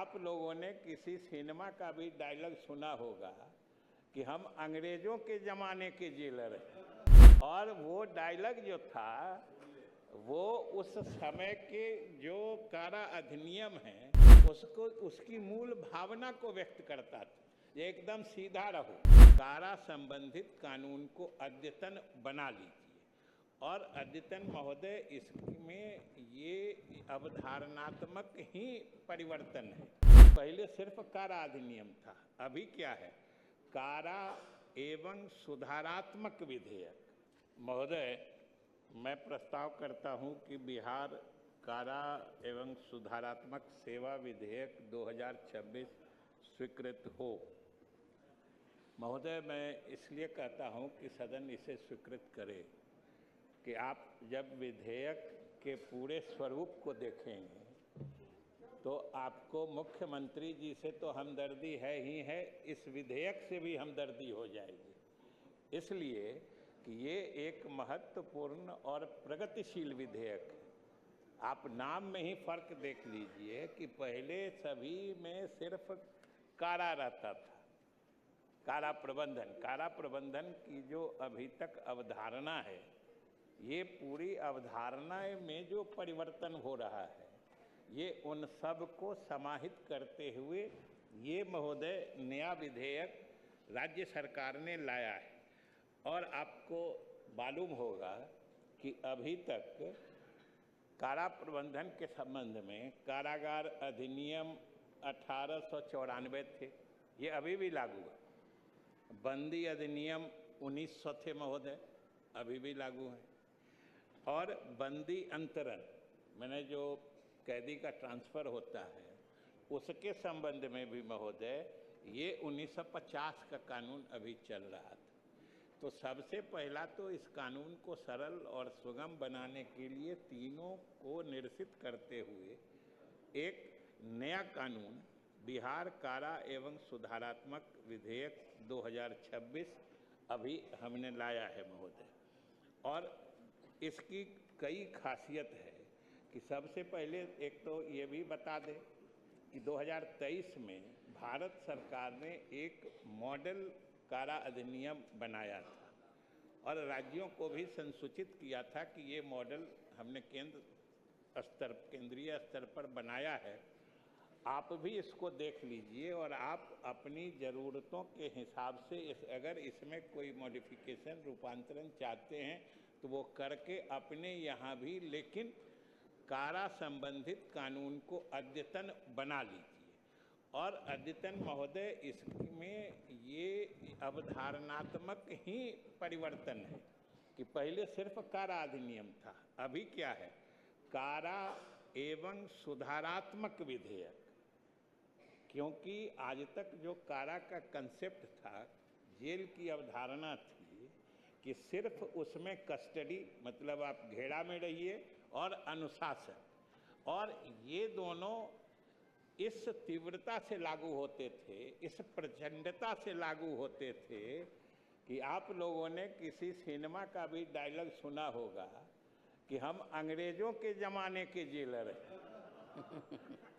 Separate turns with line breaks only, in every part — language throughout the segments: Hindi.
आप लोगों ने किसी सिनेमा का भी डायलॉग सुना होगा कि हम अंग्रेजों के ज़माने के जेलर हैं, और वो डायलॉग जो था वो उस समय के जो कारा अधिनियम है उसको, उसकी मूल भावना को व्यक्त करता था। ये एकदम सीधा रहो, कारा संबंधित कानून को अद्यतन बना लीजिए। और अद्यतन महोदय, इसमें ये अवधारणात्मक ही परिवर्तन है। पहले सिर्फ कारा अधिनियम था, अभी क्या है, कारा एवं सुधारात्मक विधेयक। महोदय, मैं प्रस्ताव करता हूं कि बिहार कारा एवं सुधारात्मक सेवा विधेयक 2026 स्वीकृत हो। महोदय, मैं इसलिए कहता हूं कि सदन इसे स्वीकृत करे कि आप जब विधेयक के पूरे स्वरूप को देखेंगे तो आपको मुख्यमंत्री जी से तो हमदर्दी है ही है, इस विधेयक से भी हमदर्दी हो जाएगी। इसलिए कि ये एक महत्वपूर्ण और प्रगतिशील विधेयक है। आप नाम में ही फर्क देख लीजिए कि पहले सभी में सिर्फ कारा रहता था, कारा प्रबंधन की जो अभी तक अवधारणा है, ये पूरी अवधारणा में जो परिवर्तन हो रहा है ये उन सब को समाहित करते हुए ये महोदय नया विधेयक राज्य सरकार ने लाया है। और आपको मालूम होगा कि अभी तक कारा प्रबंधन के संबंध में कारागार अधिनियम 1894 थे, ये अभी भी लागू है। बंदी अधिनियम 1900 थे महोदय, अभी भी लागू है। और बंदी अंतरण, मैंने जो कैदी का ट्रांसफ़र होता है उसके संबंध में भी महोदय ये 1950 का कानून अभी चल रहा था। तो सबसे पहला तो इस कानून को सरल और सुगम बनाने के लिए तीनों को निरसित करते हुए एक नया कानून बिहार कारा एवं सुधारात्मक विधेयक 2026 अभी हमने लाया है महोदय। और इसकी कई खासियत है कि सबसे पहले एक तो ये भी बता दें कि 2023 में भारत सरकार ने एक मॉडल कारा अधिनियम बनाया था और राज्यों को भी संसूचित किया था कि ये मॉडल हमने केंद्रीय स्तर पर बनाया है, आप भी इसको देख लीजिए और आप अपनी ज़रूरतों के हिसाब से अगर इसमें कोई मॉडिफिकेशन रूपांतरण चाहते हैं तो वो करके अपने यहाँ भी, लेकिन कारा संबंधित कानून को अद्यतन बना लीजिए। और अद्यतन महोदय, इसमें ये अवधारणात्मक ही परिवर्तन है कि पहले सिर्फ कारा अधिनियम था, अभी क्या है, कारा एवं सुधारात्मक विधेयक। क्योंकि आज तक जो कारा का कंसेप्ट था, जेल की अवधारणा थी कि सिर्फ उसमें कस्टडी, मतलब आप घेरा में रहिए, और अनुशासन, और ये दोनों इस तीव्रता से लागू होते थे, इस प्रचंडता से लागू होते थे कि आप लोगों ने किसी सिनेमा का भी डायलॉग सुना होगा कि हम अंग्रेजों के ज़माने के जेलर हैं।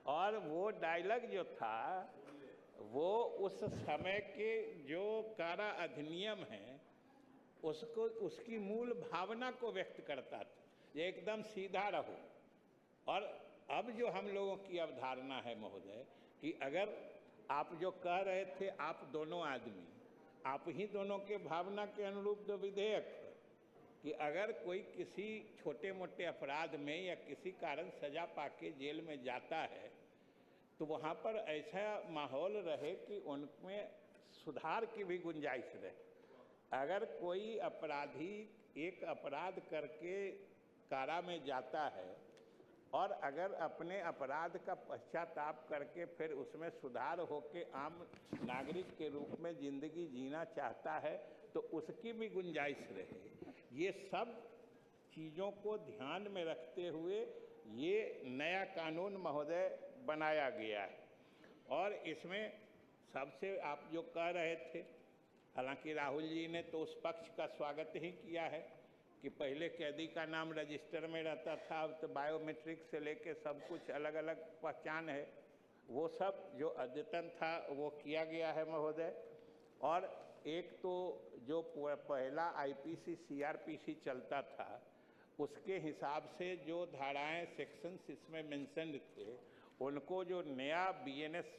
और वो डायलॉग जो था वो उस समय के जो कारा अधिनियम है उसको, उसकी मूल भावना को व्यक्त करता था। ये एकदम सीधा रहो। और अब जो हम लोगों की अवधारणा है महोदय कि अगर आप जो कह रहे थे, आप दोनों आदमी, आप ही दोनों के भावना के अनुरूप जो विधेयक है कि अगर कोई किसी छोटे मोटे अपराध में या किसी कारण सजा पाके जेल में जाता है तो वहाँ पर ऐसा माहौल रहे कि उनमें सुधार की भी गुंजाइश रहे। अगर कोई अपराधी एक अपराध करके कारा में जाता है और अगर अपने अपराध का पश्चाताप करके फिर उसमें सुधार होके आम नागरिक के रूप में जिंदगी जीना चाहता है तो उसकी भी गुंजाइश रहे। ये सब चीज़ों को ध्यान में रखते हुए ये नया कानून महोदय बनाया गया है। और इसमें सबसे आप जो कह रहे थे, हालांकि राहुल जी ने तो उस पक्ष का स्वागत ही किया है कि पहले कैदी का नाम रजिस्टर में रहता था, अब तो बायोमेट्रिक से लेके सब कुछ अलग अलग पहचान है। वो सब जो अद्यतन था वो किया गया है महोदय। और एक तो जो पहला आईपीसी सीआरपीसी चलता था उसके हिसाब से जो धाराएं सेक्शंस इसमें मेंशन थे उनको जो नया बीएनएस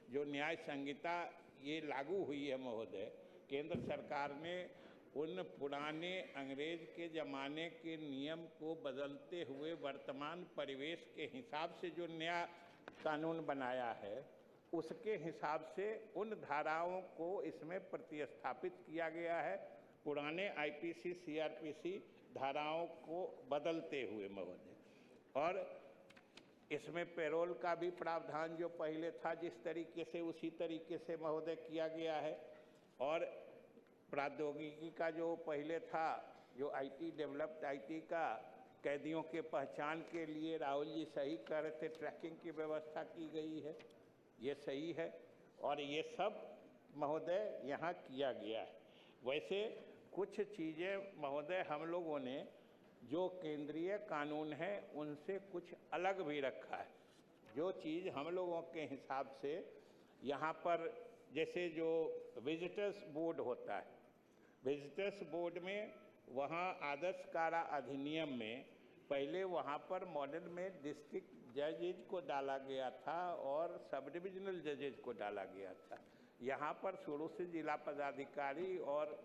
जो न्याय संहिता ये लागू हुई है महोदय, केंद्र सरकार ने उन पुराने अंग्रेज के ज़माने के नियम को बदलते हुए वर्तमान परिवेश के हिसाब से जो नया कानून बनाया है उसके हिसाब से उन धाराओं को इसमें प्रतिस्थापित किया गया है, पुराने आईपीसी सीआरपीसी धाराओं को बदलते हुए महोदय। और इसमें पैरोल का भी प्रावधान जो पहले था जिस तरीके से उसी तरीके से महोदय किया गया है। और प्रौद्योगिकी का जो पहले था जो आईटी डेवलप्ड आईटी का कैदियों के पहचान के लिए राहुल जी सही कह रहे थे, ट्रैकिंग की व्यवस्था की गई है, ये सही है और ये सब महोदय यहाँ किया गया है। वैसे कुछ चीज़ें महोदय हम लोगों ने जो केंद्रीय कानून है उनसे कुछ अलग भी रखा है। जो चीज़ हम लोगों के हिसाब से यहाँ पर जैसे जो विजिटर्स बोर्ड होता है, विजिटर्स बोर्ड में वहाँ आदर्श कारा अधिनियम में पहले वहाँ पर मॉडल में डिस्ट्रिक्ट जजेज को डाला गया था और सब डिविजनल जजेज को डाला गया था। यहाँ पर शुरू से जिला पदाधिकारी और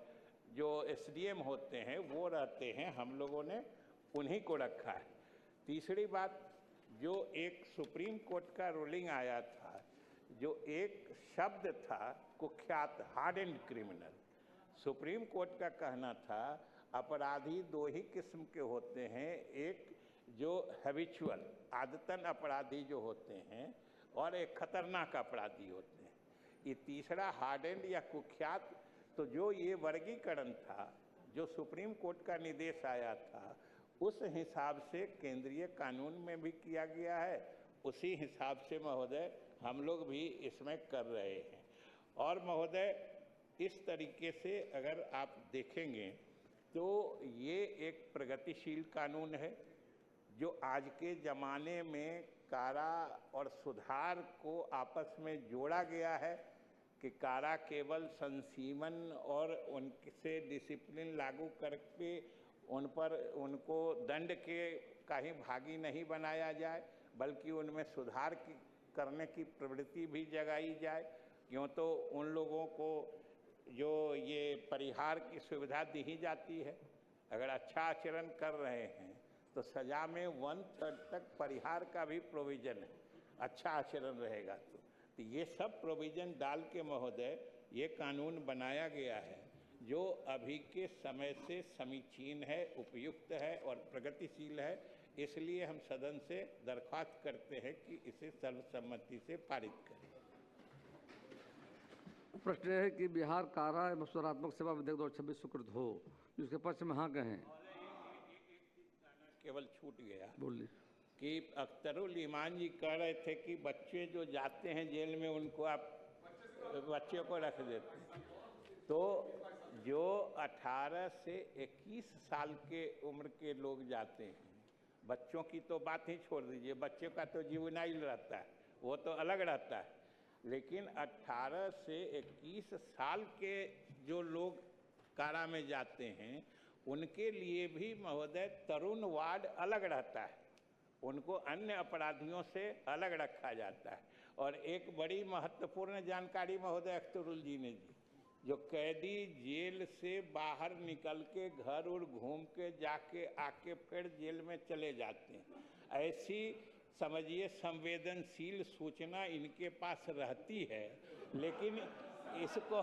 जो एसडीएम होते हैं वो रहते हैं, हम लोगों ने उन्हीं को रखा है। तीसरी बात, जो एक सुप्रीम कोर्ट का रूलिंग आया था, जो एक शब्द था कुख्यात, hard and criminal, supreme court का कहना था अपराधी दो ही किस्म के होते हैं, एक जो हैबिचुअल आदतन अपराधी जो होते हैं और एक खतरनाक अपराधी होते हैं। ये तीसरा हार्ड एंड या कुख्यात, तो जो ये वर्गीकरण था जो सुप्रीम कोर्ट का निर्देश आया था उस हिसाब से केंद्रीय कानून में भी किया गया है, उसी हिसाब से महोदय हम लोग भी इसमें कर रहे हैं। और महोदय इस तरीके से अगर आप देखेंगे तो ये एक प्रगतिशील कानून है जो आज के ज़माने में कारा और सुधार को आपस में जोड़ा गया है कि कारा केवल संसीमन और उनसे डिसिप्लिन लागू करके उन पर उनको दंड के का ही भागी नहीं बनाया जाए, बल्कि उनमें सुधार करने की प्रवृत्ति भी जगाई जाए। क्यों तो उन लोगों को जो ये परिहार की सुविधा दी ही जाती है, अगर अच्छा आचरण कर रहे हैं तो सजा में 1/3 तक परिहार का भी प्रोविज़न है, अच्छा आचरण रहेगा तो ये सब प्रोविज़न डाल के महोदय ये कानून बनाया गया है जो अभी के समय से समीचीन है, उपयुक्त है और प्रगतिशील है। इसलिए हम सदन से दरख्वास्त करते हैं कि इसे सर्वसम्मति से पारित करें।
प्रश्न है कि बिहार कारा एवं सुधारात्मक सेवा विधेयक 2026 स्वीकृत हो, जिसके पक्ष में हाँ कहें।
केवल छूट गया
बोलिए
कि अख्तरुल ईमान जी कह रहे थे कि बच्चे जो जाते हैं जेल में उनको आप बच्चों को रख देते हैं, तो जो 18 से 21 साल के उम्र के लोग जाते हैं, बच्चों की तो बात ही छोड़ दीजिए, बच्चों का तो जुवेनाइल रहता है, वो तो अलग रहता है, लेकिन 18 से 21 साल के जो लोग कारा में जाते हैं उनके लिए भी महोदय तरुण वार्ड अलग रहता है, उनको अन्य अपराधियों से अलग रखा जाता है। और एक बड़ी महत्वपूर्ण जानकारी महोदय अख्तरुल जी ने दी, जो कैदी जेल से बाहर निकल के घर और घूम के जाके आके फिर जेल में चले जाते हैं, ऐसी समझिए संवेदनशील सूचना इनके पास रहती है, लेकिन इसको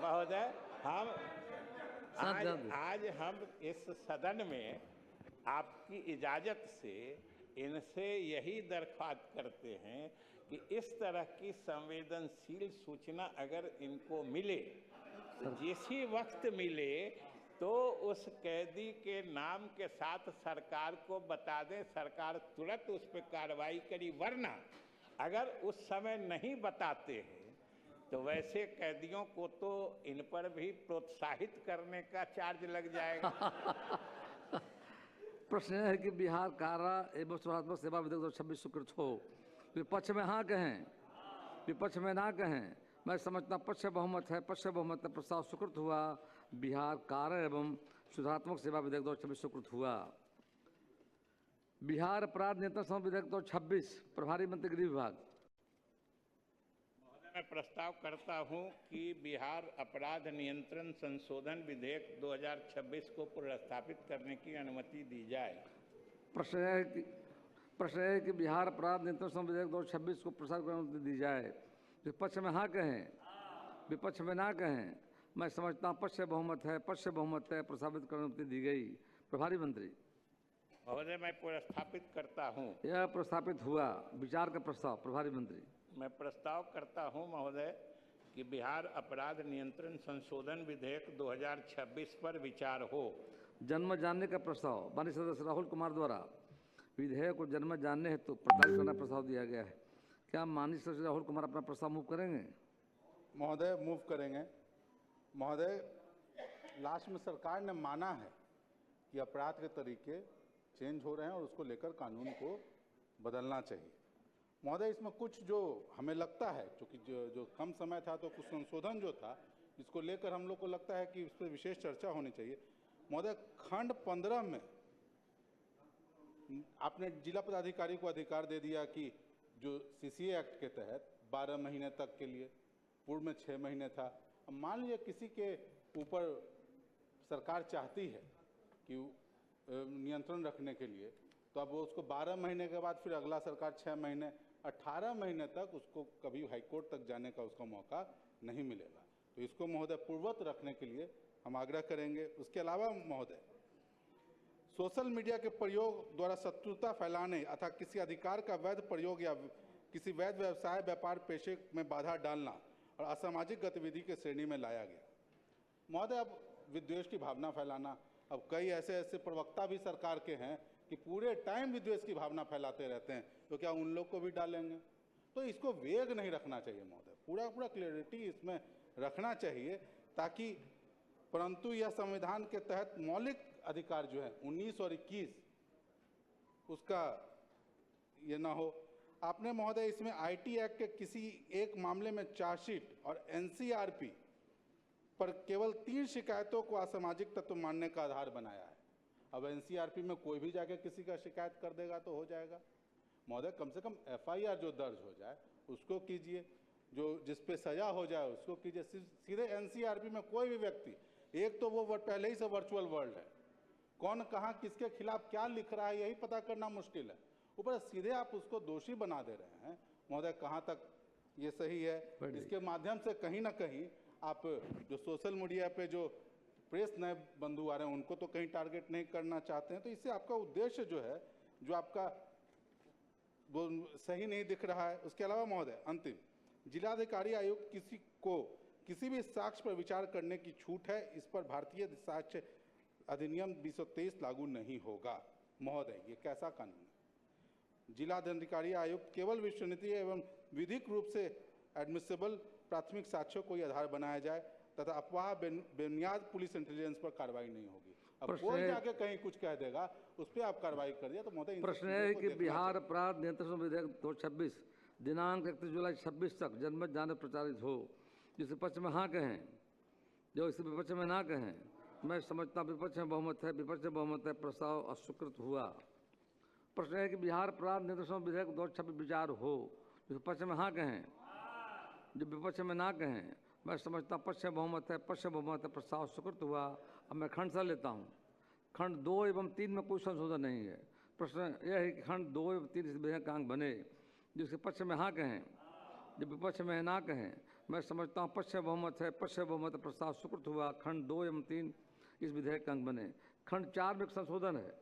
महोदय हम आज हम इस सदन में आपकी इजाज़त से इनसे यही दरख्वास्त करते हैं कि इस तरह की संवेदनशील सूचना अगर इनको मिले, जिसी वक्त मिले, तो उस कैदी के नाम के साथ सरकार को बता दें, सरकार तुरंत उस पर कार्रवाई करी। वरना अगर उस समय नहीं बताते हैं तो वैसे कैदियों को तो इन पर भी प्रोत्साहित करने का चार्ज लग जाएगा।
प्रश्न यह है कि बिहार कारा एवं सुधारात्मक सेवा विधेयक 2026 स्वीकृत हो। विपक्ष में हाँ कहें, विपक्ष में ना कहें। मैं समझता पक्ष बहुमत है, पक्ष बहुमत है, प्रस्ताव स्वीकृत हुआ। बिहार कारा एवं सुधारात्मक सेवा विधेयक 2026 स्वीकृत हुआ। बिहार अपराध नियंत्रण संबंधी विधेयक 2026 प्रभारी मंत्री गृह विभाग।
मैं प्रस्ताव करता हूं कि बिहार अपराध नियंत्रण संशोधन विधेयक 2026 को पुनर्स्थापित करने की अनुमति दी जाए।
प्रश्न है कि बिहार अपराध नियंत्रण संबंधी विधेयक 2026 को प्रस्तावित करने की अनुमति दी जाए। विपक्ष में हाँ कहें, विपक्ष में ना कहें। मैं समझता हूँ पक्ष बहुमत है, पक्ष बहुमत है, प्रस्तावित करने की अनुमति दी गई। प्रभारी मंत्री
महोदय, मैं पुनर्स्थापित करता हूं।
यह प्रस्तावित हुआ। विचार का प्रस्ताव। प्रभारी मंत्री
मैं प्रस्ताव करता हूं महोदय कि बिहार अपराध नियंत्रण संशोधन विधेयक 2026 पर विचार हो।
जन्म जानने का प्रस्ताव माननीय सदस्य राहुल कुमार द्वारा विधेयक को जन्म जानने हेतु प्रस्तावित करने का प्रस्ताव दिया गया है। क्या माननीय सदस्य राहुल कुमार अपना प्रस्ताव मूव करेंगे?
महोदय, मूव करेंगे। महोदय, लास्ट में सरकार ने माना है कि अपराध के तरीके चेंज हो रहे हैं और उसको लेकर कानून को बदलना चाहिए। महोदय, इसमें कुछ जो हमें लगता है, क्योंकि जो कम समय था तो कुछ संशोधन जो था इसको लेकर हम लोग को लगता है कि इस पर विशेष चर्चा होनी चाहिए। महोदय, खंड 15 में आपने जिला पदाधिकारी को अधिकार दे दिया कि जो सीसीए एक्ट के तहत 12 महीने तक के लिए, पूर्व में 6 महीने था। अब मान लीजिए किसी के ऊपर सरकार चाहती है कि नियंत्रण रखने के लिए, तो अब उसको 12 महीने के बाद फिर अगला सरकार 6 महीने 18 महीने तक उसको कभी हाईकोर्ट तक जाने का उसका मौका नहीं मिलेगा। तो इसको महोदय पूर्ववत रखने के लिए हम आग्रह करेंगे। उसके अलावा महोदय, सोशल मीडिया के प्रयोग द्वारा शत्रुता फैलाने अथवा किसी अधिकार का वैध प्रयोग या किसी वैध व्यवसाय व्यापार पेशे में बाधा डालना और असामाजिक गतिविधि के श्रेणी में लाया गया। महोदय, अब विद्वेष की भावना फैलाना, अब कई ऐसे प्रवक्ता भी सरकार के हैं कि पूरे टाइम विद्वेष की भावना फैलाते रहते हैं, तो क्या उन लोग को भी डालेंगे? तो इसको वेग नहीं रखना चाहिए महोदय, पूरा क्लैरिटी इसमें रखना चाहिए, ताकि परंतु यह संविधान के तहत मौलिक अधिकार जो है 19 और 21 उसका ये ना हो। आपने महोदय इसमें आईटी एक्ट के किसी एक मामले में चार्जशीट और एनसीआरपी पर केवल 3 शिकायतों को असामाजिक तत्व मानने का आधार बनाया है। अब एनसीआरपी में कोई भी जाके किसी का शिकायत कर देगा तो हो जाएगा। महोदय, कम से कम एफआईआर जो दर्ज हो जाए उसको कीजिए, जो जिस पे सजा हो जाए उसको कीजिए। सीधे एनसीआरपी में कोई भी व्यक्ति, एक तो वो पहले ही से वर्चुअल वर्ल्ड है, कौन कहाँ किसके खिलाफ क्या लिख रहा है यही पता करना मुश्किल है, ऊपर सीधे आप उसको दोषी बना दे रहे हैं। महोदय, कहाँ तक ये सही है? इसके माध्यम से कहीं ना कहीं आप जो सोशल मीडिया पे जो प्रेस नए बंधु आ रहे हैं उनको तो कहीं टारगेट नहीं करना चाहते हैं, तो इससे आपका उद्देश्य जो है जो आपका वो सही नहीं दिख रहा है। उसके अलावा महोदय, अंतिम, जिलाधिकारी आयुक्त किसी भी साक्ष्य पर विचार करने की छूट है, इस पर भारतीय साक्ष्य अधिनियम 223 लागू नहीं होगा। महोदय, ये कैसा कानून है? जिलाधिकारी आयुक्त केवल विश्वसनीय एवं विधिक रूप से एडमिसिबल प्राथमिक साक्ष्यों को आधार बनाया जाए तथा अफवाह बेबुनियाद पुलिस इंटेलिजेंस पर कार्रवाई नहीं होगी। अब कोई जाके कहीं कुछ कह देगा उस पर आप कार्रवाई कर दिया तो महोदय,
प्रश्न है कि बिहार अपराध नियंत्रण विधेयक 2026 दिनांक 31 जुलाई 26 तक जनमत जाने प्रचारित हो। जिस विपक्ष में हाँ कहें, जो इस विपक्ष में ना कहें। मैं समझता विपक्ष में बहुमत है, विपक्ष में बहुमत है, प्रस्ताव अस्वीकृत हुआ। प्रश्न है कि बिहार अपराध नियंत्रण विधेयक 2026 विचार हो। जो विपक्ष में हाँ कहें, जो विपक्ष में ना कहें। मैं समझता पक्ष में बहुमत है, पक्ष में बहुमत है, प्रस्ताव स्वीकृत हुआ। अब मैं खंड सा लेता हूँ। खंड 2 एवं 3 में कोई संशोधन नहीं है। प्रश्न यह है कि खंड 2 एवं 3 इस विधेयक का अंग बने। जिसके पक्ष में हाँ कहें, जो विपक्ष में ना कहें। मैं समझता हूँ पक्ष में बहुमत है, पक्ष में बहुमत है, प्रस्ताव स्वीकृत हुआ। खंड 2 एवं 3 इस विधेयक का अंग बने। खंड 4 में एक संशोधन है।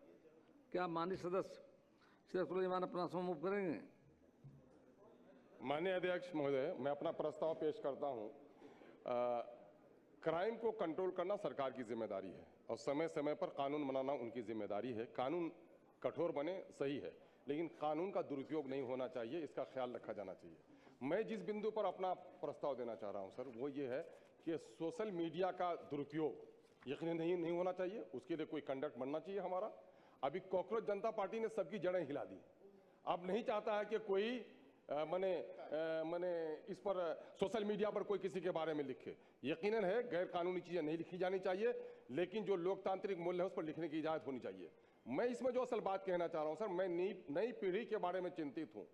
क्या माननीय सदस्य श्री सुलेमान अपना समूह करेंगे?
माननीय अध्यक्ष महोदय, मैं अपना प्रस्ताव पेश करता हूं। क्राइम को कंट्रोल करना सरकार की जिम्मेदारी है और समय समय पर कानून बनाना उनकी जिम्मेदारी है। कानून कठोर बने सही है, लेकिन कानून का दुरुपयोग नहीं होना चाहिए, इसका ख्याल रखा जाना चाहिए। मैं जिस बिंदु पर अपना प्रस्ताव देना चाह रहा हूं सर, वो ये है कि सोशल मीडिया का दुरुपयोग यकीनन नहीं होना चाहिए। उसके लिए कोई कंडक्ट बनना चाहिए हमारा। अभी कॉकरोच जनता पार्टी ने सबकी जड़ें हिला दी। अब नहीं चाहता है कि कोई मैंने इस पर सोशल मीडिया पर कोई किसी के बारे में लिखे। यकीनन है गैर कानूनी चीजें नहीं लिखी जानी चाहिए, लेकिन जो लोकतांत्रिक मूल्य है उस पर लिखने की इजाजत होनी चाहिए। मैं इसमें जो असल बात कहना चाह रहा हूं सर, मैं नई पीढ़ी के बारे में चिंतित हूं।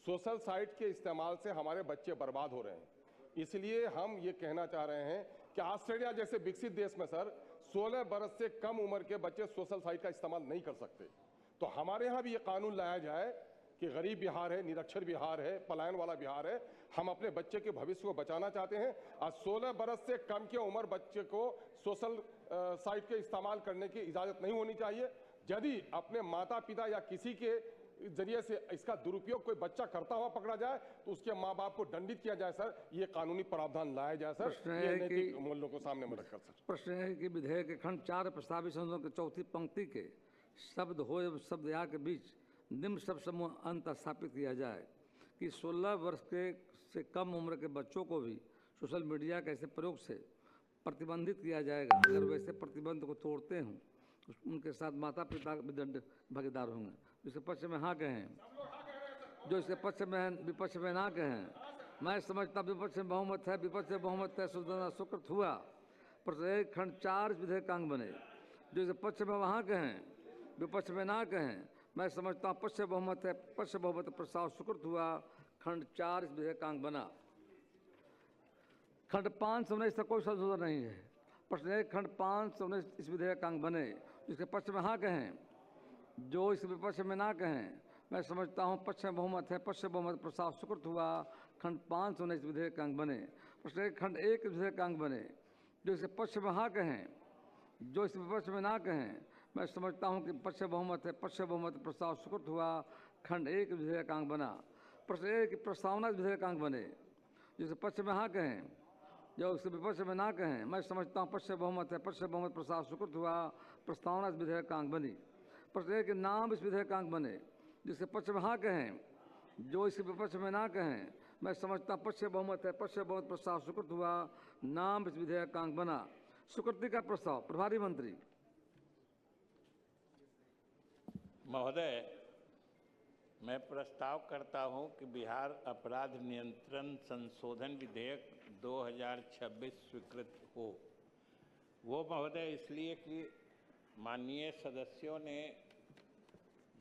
सोशल साइट के इस्तेमाल से हमारे बच्चे बर्बाद हो रहे हैं। इसलिए हम ये कहना चाह रहे हैं कि ऑस्ट्रेलिया जैसे विकसित देश में सर 16 बरस से कम उम्र के बच्चे सोशल साइट का इस्तेमाल नहीं कर सकते। तो हमारे यहाँ भी ये कानून लाया जाए कि गरीब बिहार है, निरक्षर बिहार है, पलायन वाला बिहार है, हम अपने बच्चे के भविष्य को बचाना चाहते हैं और 16 बरस से कम की उम्र बच्चे को सोशल साइट के इस्तेमाल करने की इजाजत नहीं होनी चाहिए। यदि अपने माता पिता या किसी के जरिए से इसका दुरुपयोग कोई बच्चा करता हुआ पकड़ा जाए तो उसके माँ बाप को दंडित किया जाए सर, ये कानूनी प्रावधान लाया जाए सर, ये नैतिक मूल्यों को सामने में रखकर सर।
प्रश्न है कि विधेयक के खंड 4 प्रस्तावित संशोधन की चौथी पंक्ति के शब्द हो एवं शब्द या के बीच निम्न शब्द समूह अंत स्थापित किया जाए कि 16 वर्ष से कम उम्र के बच्चों को भी सोशल मीडिया के ऐसे प्रयोग से प्रतिबंधित किया जाएगा। अगर वैसे प्रतिबंध को तोड़ते हों उनके साथ माता पिता भी दंड भागीदार होंगे। जिसके पक्ष में हाँ कहें, जो इसके पक्ष में विपक्ष में ना कहें। मैं समझता विपक्ष में बहुमत है, विपक्ष में बहुमत है, स्वीकृत हुआ। प्रत्येक खंड 4 विधेयक अंग बने। जो इसके पक्ष में वहाँ कहें, विपक्ष में ना कहें। मैं समझता हूँ पक्ष बहुमत है, पक्ष बहुमत प्रस्ताव स्वीकृत हुआ। खंड 4 विधेयक अंग बना। खंड 519 तक कोई संशोधन नहीं है। प्रश्न 1 खंड 519 इस विधेयक अंग बने। जिसके पक्ष में हाँ कहें, जो इस विपक्ष में ना कहें। मैं समझता हूँ पक्ष में बहुमत है, पक्ष बहुमत प्रस्ताव स्वीकृत हुआ। खंड 519 विधेयक अंग बने। प्रश्न 1 खंड 1 विधेयक अंग बने। जो इसके पक्ष में हाँ कहें, जो इस विपक्ष में ना कहें। मैं समझता हूँ कि पक्ष बहुमत है, पक्ष बहुमत प्रस्ताव स्वीकृत हुआ। खंड 1 विधेयक अंग बना। प्रश्न 1 प्रस्तावना विधेयक अंग बने। जिसके पक्ष में हाँ कहें, जो उसके विपक्ष में ना कहें। मैं समझता हूँ पक्ष बहुमत है, पक्ष बहुमत प्रस्ताव स्वीकृत हुआ। प्रस्तावना इस विधेयक अंग बनी। प्रश्न 1 के नाम इस विधेयक अंग बने। जिसके पक्ष में हाँ कहें, जो इसके विपक्ष में ना कहें। मैं समझता हूँ पक्ष बहुमत है, पक्ष बहुमत प्रस्ताव स्वीकृत हुआ। नाम इस विधेयक अंग बना। स्वीकृति का प्रस्ताव प्रभारी मंत्री।
महोदय, मैं प्रस्ताव करता हूं कि बिहार अपराध नियंत्रण संशोधन विधेयक 2026 स्वीकृत हो। वो महोदय इसलिए कि माननीय सदस्यों ने,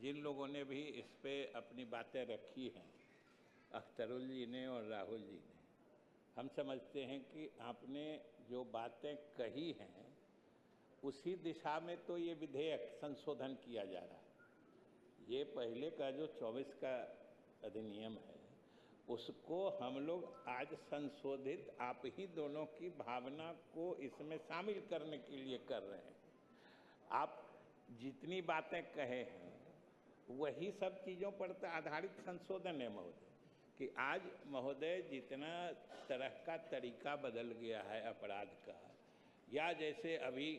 जिन लोगों ने भी इस पे अपनी बातें रखी हैं, अख्तरुल जी ने और राहुल जी ने, हम समझते हैं कि आपने जो बातें कही हैं उसी दिशा में तो ये विधेयक संशोधन किया जा रहा है। ये पहले का जो 24 का अधिनियम है उसको हम लोग आज संशोधित आप ही दोनों की भावना को इसमें शामिल करने के लिए कर रहे हैं। आप जितनी बातें कहे हैं वही सब चीज़ों पर आधारित संशोधन है महोदय, कि आज महोदय जितना तरह का तरीका बदल गया है अपराध का, या जैसे अभी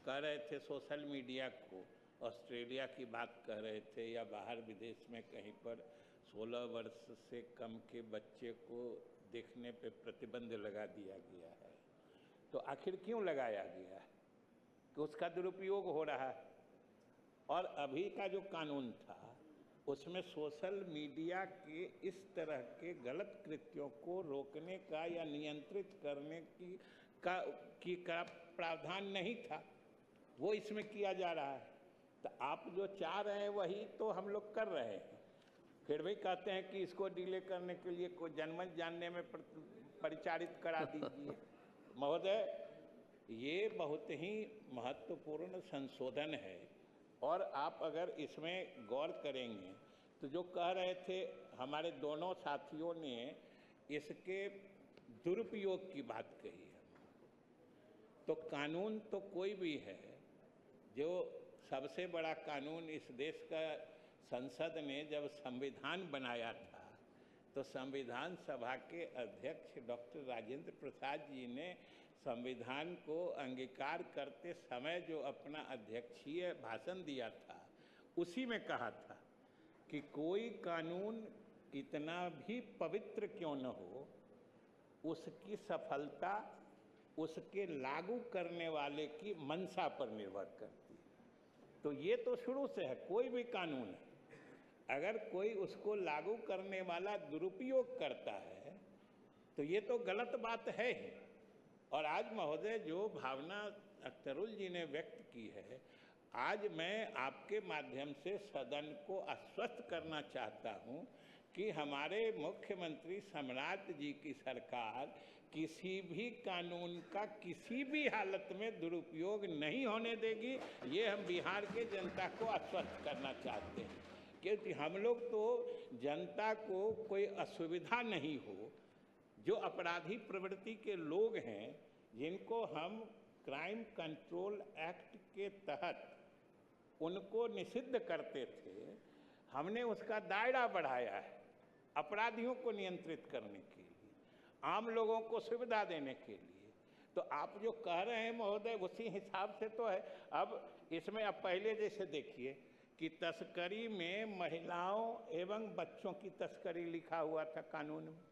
कह रहे थे सोशल मीडिया को, ऑस्ट्रेलिया की बात कर रहे थे, या बाहर विदेश में कहीं पर 16 वर्ष से कम के बच्चे को देखने पे प्रतिबंध लगा दिया गया है। तो आखिर क्यों लगाया गया है? कि उसका दुरुपयोग हो रहा है। और अभी का जो कानून था उसमें सोशल मीडिया के इस तरह के गलत कृत्यों को रोकने का या नियंत्रित करने की प्रावधान नहीं था, वो इसमें किया जा रहा है। तो आप जो चाह रहे हैं वही तो हम लोग कर रहे हैं। फिर भी कहते हैं कि इसको डिले करने के लिए कोई जनमत जानने में परिचारित करा दीजिए। महोदय, ये बहुत ही महत्वपूर्ण संशोधन है और आप अगर इसमें गौर करेंगे तो जो कह रहे थे हमारे दोनों साथियों ने इसके दुरुपयोग की बात कही है। तो कानून तो कोई भी है, जो सबसे बड़ा कानून इस देश का संसद ने जब संविधान बनाया था तो संविधान सभा के अध्यक्ष डॉक्टर राजेंद्र प्रसाद जी ने संविधान को अंगीकार करते समय जो अपना अध्यक्षीय भाषण दिया था उसी में कहा था कि कोई कानून कितना भी पवित्र क्यों न हो, उसकी सफलता उसके लागू करने वाले की मंशा पर निर्भर करती है। तो ये तो शुरू से है, कोई भी कानून है, अगर कोई उसको लागू करने वाला दुरुपयोग करता है तो ये तो गलत बात है ही। और आज महोदय जो भावना अख्तरुल जी ने व्यक्त की है, आज मैं आपके माध्यम से सदन को आश्वस्त करना चाहता हूं कि हमारे मुख्यमंत्री सम्राट जी की सरकार किसी भी कानून का किसी भी हालत में दुरुपयोग नहीं होने देगी। ये हम बिहार के जनता को आश्वस्त करना चाहते हैं, क्योंकि हम लोग तो जनता को कोई असुविधा नहीं हो, जो अपराधी प्रवृत्ति के लोग हैं जिनको हम क्राइम कंट्रोल एक्ट के तहत उनको निषिद्ध करते थे, हमने उसका दायरा बढ़ाया है अपराधियों को नियंत्रित करने के लिए, आम लोगों को सुविधा देने के लिए। तो आप जो कह रहे हैं महोदय उसी हिसाब से तो है। अब इसमें अब पहले जैसे देखिए कि तस्करी में महिलाओं एवं बच्चों की तस्करी लिखा हुआ था कानून में,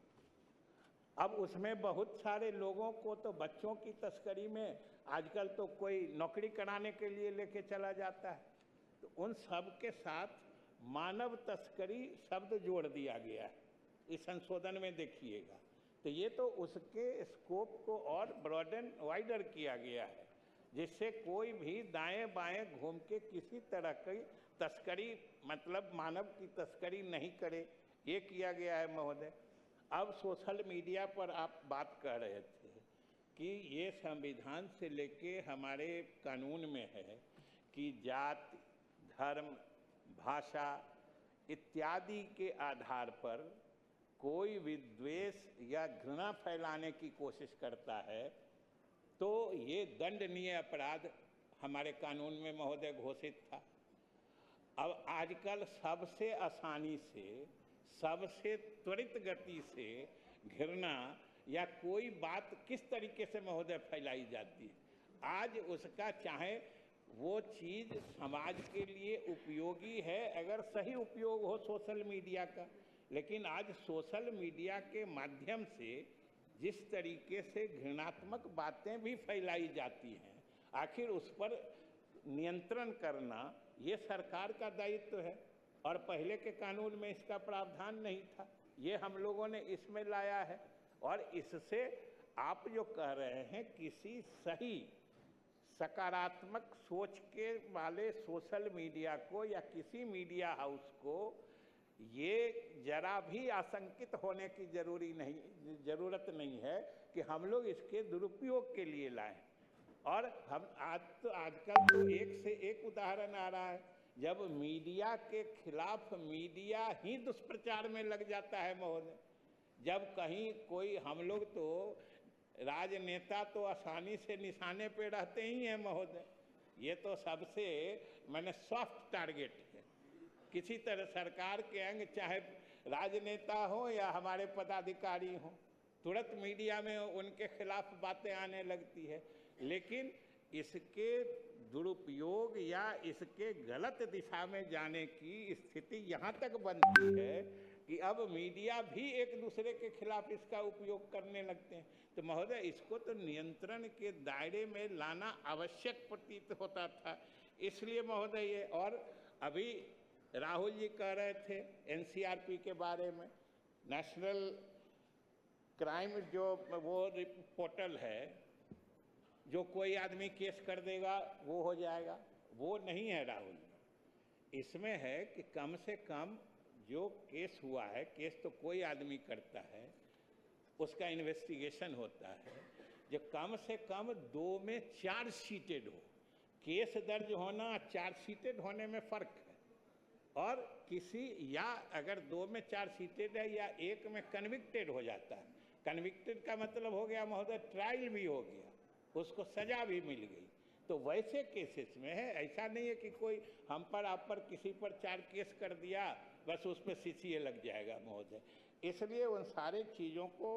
अब उसमें बहुत सारे लोगों को तो बच्चों की तस्करी में आजकल तो कोई नौकरी कराने के लिए लेके चला जाता है, तो उन सब के साथ मानव तस्करी शब्द जोड़ दिया गया है इस संशोधन में, देखिएगा। तो ये तो उसके स्कोप को और ब्रॉडन वाइडर किया गया है, जिससे कोई भी दाएं बाएं घूम के किसी तरह की तस्करी मतलब मानव की तस्करी नहीं करे, ये किया गया है महोदय। अब सोशल मीडिया पर आप बात कर रहे थे कि ये संविधान से लेके हमारे कानून में है कि जाति, धर्म, भाषा इत्यादि के आधार पर कोई विद्वेष या घृणा फैलाने की कोशिश करता है तो ये दंडनीय अपराध हमारे कानून में महोदय घोषित था। अब आजकल सबसे आसानी से, सबसे त्वरित गति से घृणा या कोई बात किस तरीके से महोदय फैलाई जाती है। आज उसका चाहे वो चीज़ समाज के लिए उपयोगी है अगर सही उपयोग हो सोशल मीडिया का, लेकिन आज सोशल मीडिया के माध्यम से जिस तरीके से घृणात्मक बातें भी फैलाई जाती हैं, आखिर उस पर नियंत्रण करना ये सरकार का दायित्व है। और पहले के कानून में इसका प्रावधान नहीं था, ये हम लोगों ने इसमें लाया है। और इससे आप जो कह रहे हैं किसी सही सकारात्मक सोच के वाले सोशल मीडिया को या किसी मीडिया हाउस को ये जरा भी आशंकित होने की जरूरत नहीं है कि हम लोग इसके दुरुपयोग के लिए लाएं। और हम आजकल तो एक से एक उदाहरण आ रहा है, जब मीडिया के खिलाफ मीडिया ही दुष्प्रचार में लग जाता है महोदय। जब कहीं कोई, हम लोग तो राजनेता तो आसानी से निशाने पे रहते ही हैं महोदय, ये तो सबसे मैंने सॉफ्ट टारगेट है। किसी तरह सरकार के अंग, चाहे राजनेता हो या हमारे पदाधिकारी हो, तुरंत मीडिया में उनके खिलाफ बातें आने लगती है। लेकिन इसके दुरुपयोग या इसके गलत दिशा में जाने की स्थिति यहाँ तक बनती है कि अब मीडिया भी एक दूसरे के खिलाफ इसका उपयोग करने लगते हैं। तो महोदय इसको तो नियंत्रण के दायरे में लाना आवश्यक प्रतीत होता था। इसलिए महोदय ये, और अभी राहुल जी कह रहे थे एनसीआरपी के बारे में, नेशनल क्राइम जो वो पोर्टल है, जो कोई आदमी केस कर देगा वो हो जाएगा, वो नहीं है राहुल। इसमें है कि कम से कम जो केस हुआ है, केस तो कोई आदमी करता है, उसका इन्वेस्टिगेशन होता है, जो कम से कम 2 में चार्जशीटेड हो। केस दर्ज होना, चार्जशीटेड होने में फ़र्क है। और किसी, या अगर 2 में चार्जशीटेड है या 1 में कन्विक्टेड हो जाता है। कन्विक्टेड का मतलब हो गया महोदय ट्रायल भी हो गया, उसको सजा भी मिल गई। तो वैसे केसेस में है, ऐसा नहीं है कि कोई हम पर आप पर किसी पर 4 केस कर दिया बस उस पर सीसीए लग जाएगा महोदय। इसलिए उन सारे चीज़ों को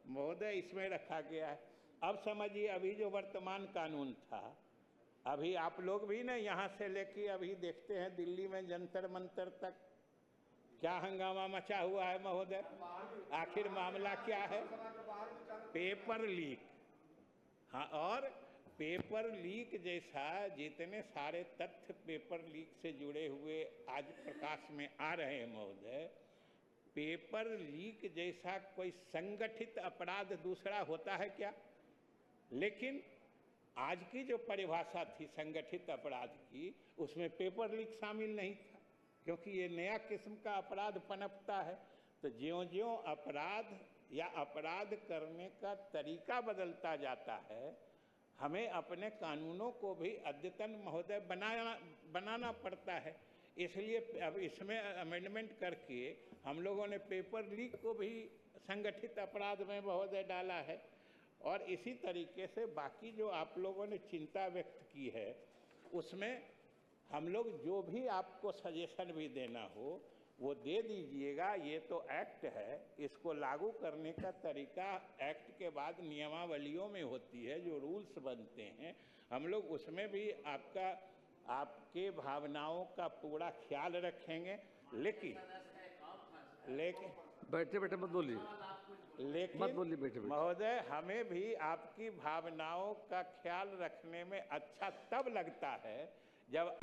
महोदय इसमें रखा गया है। अब समझिए, अभी जो वर्तमान कानून था, अभी आप लोग भी ना यहाँ से लेके अभी देखते हैं दिल्ली में जंतर मंतर तक क्या हंगामा मचा हुआ है महोदय। आखिर मामला क्या है? Paper leak. हाँ, और पेपर लीक जैसा जितने सारे तथ्य पेपर लीक से जुड़े हुए आज प्रकाश में आ रहे हैं महोदय, पेपर लीक जैसा कोई संगठित अपराध दूसरा होता है क्या? लेकिन आज की जो परिभाषा थी संगठित अपराध की, उसमें पेपर लीक शामिल नहीं था, क्योंकि ये नया किस्म का अपराध पनपता है। तो ज्यों-ज्यों अपराध या अपराध करने का तरीका बदलता जाता है, हमें अपने कानूनों को भी अद्यतन महोदय बनाना पड़ता है। इसलिए अब इसमें अमेंडमेंट करके हम लोगों ने पेपर लीक को भी संगठित अपराध में महोदय डाला है। और इसी तरीके से बाकी जो आप लोगों ने चिंता व्यक्त की है, उसमें हम लोग जो भी आपको सजेशन भी देना हो वो दे दीजिएगा। ये तो एक्ट है, इसको लागू करने का तरीका एक्ट के बाद नियमावलियों में होती है, जो रूल्स बनते हैं, हम लोग उसमें भी आपके भावनाओं का पूरा ख्याल रखेंगे। लेकिन
बैठे बैठे मत बोलिए, मत बोलिए बैठे बैठे।
महोदय, हमें भी आपकी भावनाओं का ख्याल रखने में अच्छा तब लगता है जब